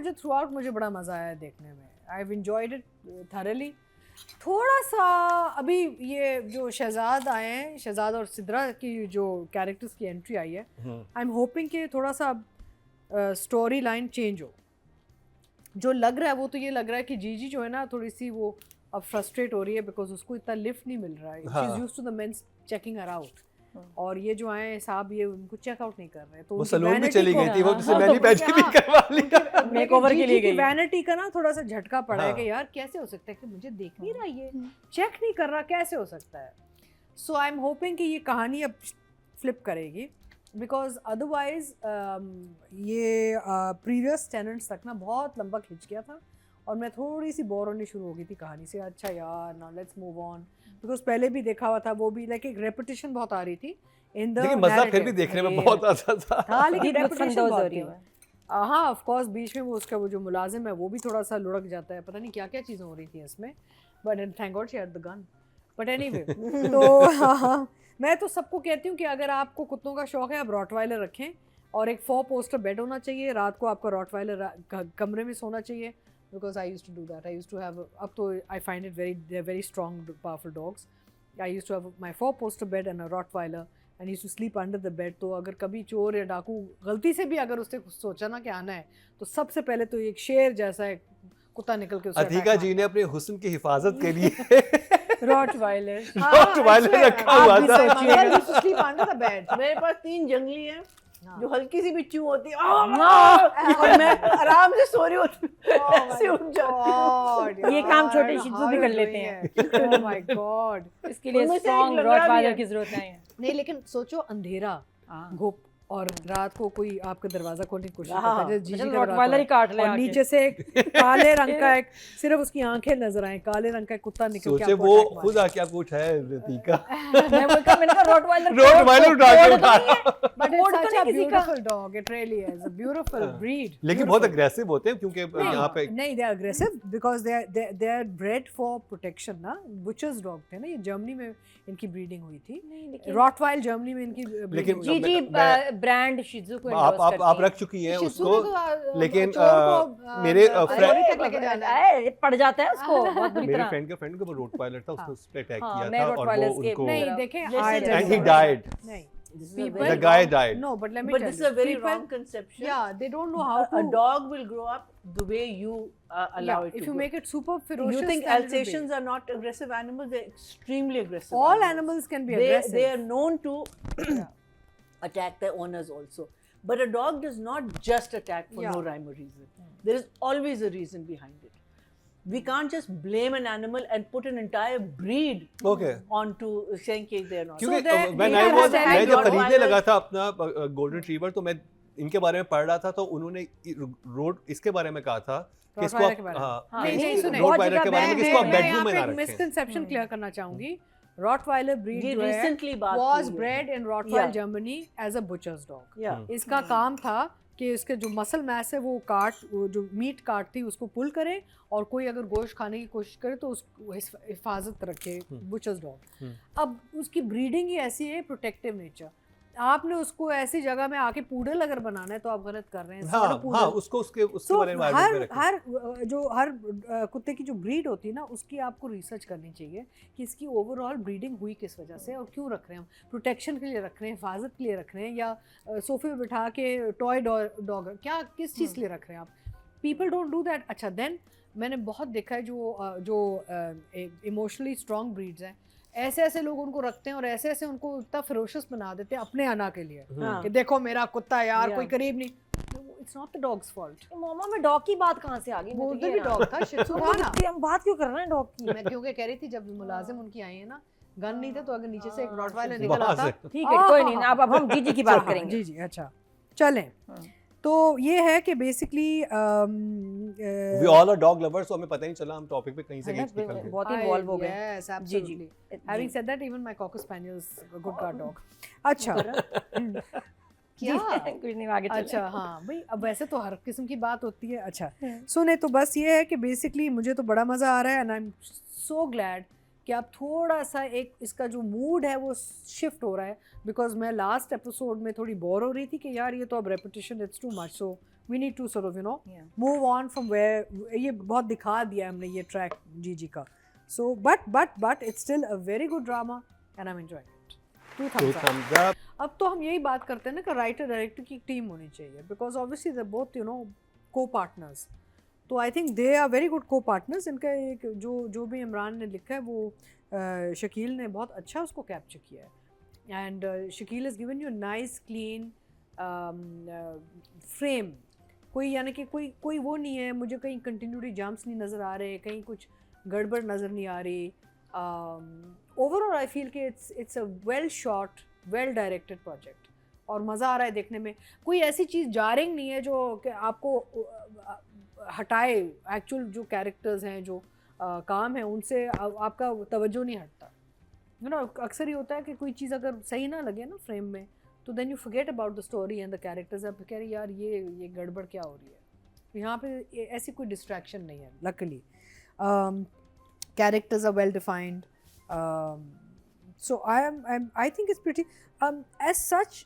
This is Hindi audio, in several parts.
मुझे थ्रू आउट मुझे बड़ा मज़ा आया देखने में. I have enjoyed it thoroughly. थोड़ा सा अभी ये जो शहजाद आए हैं, शहजाद और सिद्रा की जो कैरेक्टर्स की एंट्री आई है, आई एम होपिंग कि थोड़ा सा स्टोरी लाइन चेंज हो. जो लग रहा है वो तो ये लग रहा है कि जीजी जो है ना थोड़ी सी वो अब फ्रस्ट्रेट हो रही है बिकॉज उसको इतना लिफ्ट नहीं मिल रहा है. She is used to the men's checking her out. और ये जो आए साहब ये उनको चेकआउट नहीं कर रहे. तो वो सलून में चली गई थी, वो तो मैंने पैसे भी करवा लिया मेकओवर के लिए गई. वैनिटी का ना थोड़ा सा झटका पड़ा है कि यार कैसे हो सकता है कि मुझे देख नहीं रहा, ये चेक नहीं कर रहा, कैसे हो सकता है. सो आई एम होपिंग कि ये कहानी अब फ्लिप करेगी बिकॉज अदरवाइज ये प्रीवियस टेनेंट्स तक ना बहुत लंबा खिंच गया था और मैं थोड़ी सी बोर होनी शुरू हो गई थी कहानी से. अच्छा यार now let's move on because पहले भी देखा हुआ था, वो भी लाइक एक रेपिटेशन बहुत आ रही थी इन द. लेकिन मजा फिर भी देखने में बहुत आता था. हाँ लेकिन रेपिटेशन बहुत थी. हाँ ऑफ कोर्स बीच में वो उसका वो जो मुलाजिम है वो भी थोड़ा सा लुढ़क जाता है, पता नहीं क्या क्या चीज़ें हो रही थी इसमें. But thank God she had the gun. But anyway तो हाँ मैं तो सबको कहती हूँ कि अगर आपको कुत्तों का शौक है आप रॉटवाइलर रखें और एक 4 पोस्टर बेड होना चाहिए. रात को आपका रॉटवाइलर कमरे में सोना चाहिए because I used to do that. I used to have up to I find it they're very strong, powerful dogs. I used to have my 4 poster bed and a Rottweiler and used to sleep under the bed. तो अगर कभी चोर या डाकू गलती से भी अगर उसने सोचा ना कि आना है तो सबसे पहले तो एक शेर जैसा एक कुत्ता निकल के उसे अतिका जी ने अपने हुस्न की हिफाजत के लिए रॉटवाइलर रखा हुआ था. sleep under the bed. मेरे पास 3 जंगली हैं जो हल्की सी भी चू होती है और मैं आराम से सो रही होती ऐसे उठ जाती हूँ. ये काम छोटे शिजू भी कर लेते हैं. Oh my God. इसके लिए स्ट्रॉन्ग रॉटवाइलर की जरूरत नहीं है. नहीं लेकिन सोचो अंधेरा घुप और रात को कोई आपका दरवाजा खोलने की कोशिश करता है जीजी का रॉटवाइलर ही काट ले और नीचे से एक काले रंग का एक सिर्फ उसकी आंखें नजर आए, काले रंग का एक कुत्ता निकल के सोचे वो खुद आके आपको उठाए अतिका. मैंने कहा रॉटवाइलर उठा के but it's such a beautiful dog. It really is a beautiful breed. लेकिन बहुत अग्रेसिव होते हैं क्योंकि यहाँ पे नहीं they are aggressive because they are bred for protection ना. बुचर्स डॉग थे ना, ये जर्मनी में इनकी ब्रीडिंग हुई थी. रॉटवाइल जर्मनी में इनकी लेकिन जीजी ब्रांड शिजू को आप रख चुकी हैं उसको. लेकिन मेरे पड़ जाता है उसको बहुत बुरी मेरे तरह. फ्रेंड का फ्रेंड को रोटवाइलर था, उसने उस पे अटैक हाँ, किया था और वो उनको नहीं देखें and he died. नहीं The guy died. No, but let me But tell this you. is a very people, wrong conception. Yeah, they don't know how to. A dog will grow up the way you allow it to. If you grow. make it super ferocious, You think then it will be. Alsatians are not aggressive animals? They're extremely aggressive. All animals can be aggressive. They are known to attack their owners also. But a dog does not just attack for no rhyme or reason. There is always a reason behind it. We can't just blame an animal and put an entire breed onto saying that they are not. क्योंकि मैं जब खरीदने लगा था अपना गोल्डन रिट्रीवर तो मैं इनके बारे में पढ़ रहा था तो उन्होंने रोड इसके बारे में कहा था कि इसको रोटवाइलर के बारे में किसको आप बेडरूम में ना रखें. मिसकंसेप्शन क्लियर करना चाहूंगी. Rottweiler breed जो है was bred in Rottweil Germany as a butcher's dog. इसका काम था कि इसके जो मसल मैस है वो जो मीट काटती उसको पुल करे और कोई अगर गोश्त खाने की कोशिश करे तो उसको हिफाजत रखे. Butchers dog. अब उसकी ब्रीडिंग ही ऐसी है, प्रोटेक्टिव नेचर. आपने उसको ऐसी जगह में आके पूडल अगर बनाना है तो आप गलत कर रहे हैं. हाँ, उसको उसके वाले एनवायरनमेंट में रखें. हर कुत्ते की जो ब्रीड होती है ना उसकी आपको रिसर्च करनी चाहिए कि इसकी ओवरऑल ब्रीडिंग हुई किस वजह से और क्यों रख रहे हैं हम. प्रोटेक्शन के लिए रख रहे हैं, हिफाजत के लिए रख रहे हैं या सोफे पे बिठा के टॉय डॉग क्या किस चीज़ के लिए रख रहे हैं आप. People don't do that. अच्छा देन मैंने बहुत देखा है जो इमोशनली स्ट्रॉन्ग ब्रीड्स हैं ऐसे ऐसे लोग उनको रखते हैं और ऐसे ऐसे उनको इतना फिरोशियस बना देते हैं अपने आना के लिए कि देखो मेरा कुत्ता यार कोई करीब नहीं. It's not the dog's fault. मामा में डॉग की बात कहाँ से आ गई? वो उधर भी डॉग था, शिह त्ज़ू था ना. हम बात क्यों कर रहे हैं डॉग की? मैं क्योंकि कह रही थी जब मुलाजिम उनकी आई है ना गन नहीं था तो अगर नीचे से एक रॉटवाइलर निकल आता. ठीक है कोई नहीं, अब हम जीजी की बात करेंगे. जी जी अच्छा चलें. तो ये है कि basically we all are dog lovers, तो हमें पता नहीं चला हम टॉपिक पे कहीं से निकल गए. बहुत इन्वॉल्व हो गए. Yes absolutely. Having said that even my cocker spaniels a good guard dog. अच्छा क्या कुछ नहीं आगे चले. अच्छा हाँ भाई अब वैसे तो हर किस्म की बात होती है. अच्छा सुने तो बस ये है कि बेसिकली मुझे तो बड़ा मज़ा आ रहा है and I am so glad कि आप थोड़ा सा एक इसका जो मूड है वो शिफ्ट हो रहा है बिकॉज मैं लास्ट एपिसोड में थोड़ी बोर हो रही थी कि यार ये तो अब repetition it's too much. So we need to sort of Yeah. move on from where ये बहुत दिखा दिया हमने ये track Gigi का. So but it's still a very good drama and I'm enjoying it. 2 Two thumbs up. thumbs up. अब तो हम यही बात करते हैं ना कि राइटर डायरेक्टर की टीम होनी चाहिए बिकॉज ऑब्वियसली दे बोथ को पार्टनर्स. तो I think they are very good को पार्टनर्स. इनका एक जो भी इमरान ने लिखा है वो शकील ने बहुत अच्छा उसको कैप्चर किया है and Shakeel is given you nice clean frame. कोई यानी कि कोई वो नहीं है मुझे कहीं कंटिन्यूटी जंप्स नहीं नज़र आ रहे, कहीं कुछ गड़बड़ नज़र नहीं आ रही. ओवरऑल आई फील कि it's a well shot well directed project और मज़ा आ रहा है देखने में. कोई ऐसी चीज़ जारिंग नहीं है जो कि आपको हटाए. एक्चुअल जो कैरेक्टर्स हैं जो काम है उनसे आपका तवज्जो नहीं हटता. अक्सर ये होता है कि कोई चीज़ अगर सही ना लगे ना फ्रेम में तो then you forget about the story and the characters. आप कह रहे यार ये गड़बड़ क्या हो रही है. यहाँ पे ऐसी कोई डिस्ट्रैक्शन नहीं है luckily. Characters are well defined. So I think it's pretty as such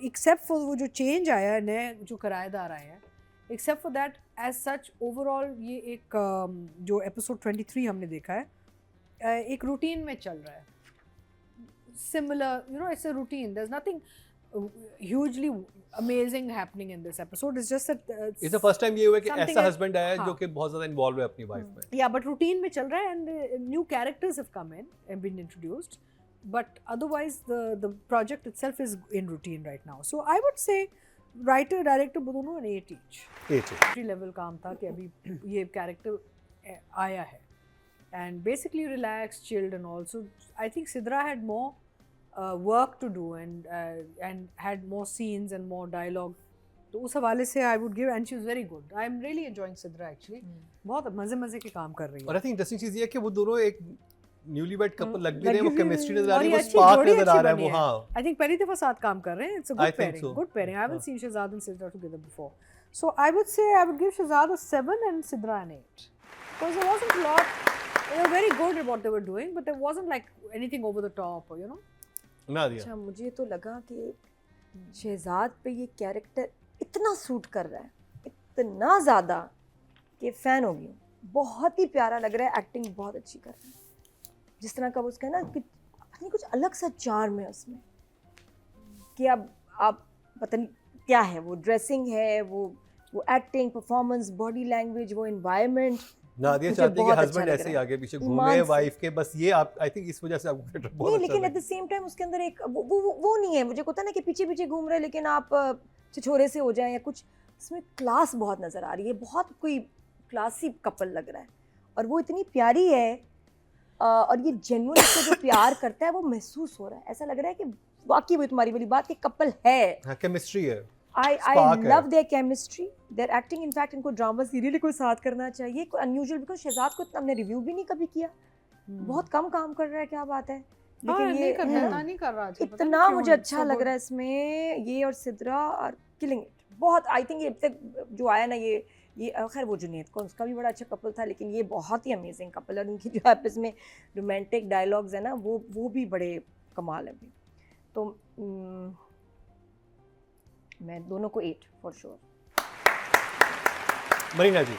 except for वो जो change आया है नए जो किराएदार आए हैं except for that as such overall ये एक जो episode 23 हमने देखा है एक routine में चल रहा है. Similar it's a routine. There's nothing hugely amazing happening in this episode. It's just that it's the first time ये हुआ कि something ऐसा हाँ. husband आया है जो कि बहुत ज़्यादा involved है अपनी wife में. Yeah, but routine में चल रहा है and new characters have come in and been introduced. But otherwise the project itself is in routine right now. So I would say writer director दोनों an 8 each. 8 level काम था कि अभी ये character आया है and basically relaxed, chilled and also I think Sidra had more work to do and had more scenes and more dialogue. तो उस हवाले से I would give and she was very good. I am really enjoying Sidra actually. बहुत मज़े के काम कर रही है. और I think interesting चीज़ ये है कि वो दोनों एक न्यूलीवेड कपल लग भी रहे हैं. वो लगी केमिस्ट्री हुई नजर आ रही है, और वो ये स्पार्क अच्छी नजर आ जोड़ी रहा है. अच्छी वो बनी हाँ I think पहली दफा साथ काम कर रहे हैं. It's a I good think pairing. so. Good pairing. I haven't seen Shahzad and Sidra together before. So I would say I would give Shahzad a 7 and Sidra an 8. Because there wasn't a lot. They were very good at what they were doing, but there wasn't like anything over the top, or ना दिया. अच्छा मुझे तो लगा कि शहजाद पे ये कैरेक्टर इतना सूट कर रहा है, इतना ज़्यादा कि फ़ैन हो गई. बहुत ही प्यारा लग रहा है. एक्टिंग बहुत अच्छी कर रहा है. जिस तरह का वो उसका ना कि पता कुछ अलग सा चार्म है उसमें कि अब आप पता नहीं क्या है. वो ड्रेसिंग है, वो एक्टिंग, परफॉर्मेंस, बॉडी लैंग्वेज, वो एनवायरनमेंट. नादिया चाहती है कि हस्बैंड ऐसे ही आगे पीछे घूमे वाइफ के. बस ये आप आई थिंक इस वजह से आपको कैरेक्टर बहुत नहीं, अच्छा लेकिन एट द सेम टाइम उसके अंदर एक वो नहीं है. मुझे पता ना कि पीछे पीछे घूम रहे लेकिन आप छिछोरे से हो जाएं या कुछ. इसमें क्लास बहुत नज़र आ रही है. बहुत कोई क्लासी कपल लग रहा है और वो इतनी प्यारी है और ये जेन्युइन उसको जो प्यार करता है वो महसूस हो रहा है. ऐसा लग रहा है कि वाकई वो तुम्हारी वाली बात कि कपल है. हाँ, केमिस्ट्री है. I love their chemistry, their acting. In fact, इनको ड्रामा सीरियल को साथ करना चाहिए. अनयूजुअल बिकॉज शहजाद को हमने रिव्यू भी नहीं कभी किया. बहुत कम काम कर रहा है. क्या बात है. लेकिन ये नहीं कर रहा. इतना मुझे अच्छा लग रहा है इसमें. ये और सिद्रा और किलिंग इट. बहुत आई थिंक ये अब तक जो आया ना ये खैर वो जुनैद को उसका भी बड़ा अच्छा कपल था लेकिन ये बहुत ही अमेजिंग कपल है. और उनकी जो आपस में रोमांटिक डायलॉग्स है ना वो भी बड़े कमाल है. तो मैं दोनों को 8 for sure. Marina ji.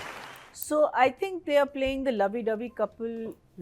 So I think they are playing the lovey-dovey couple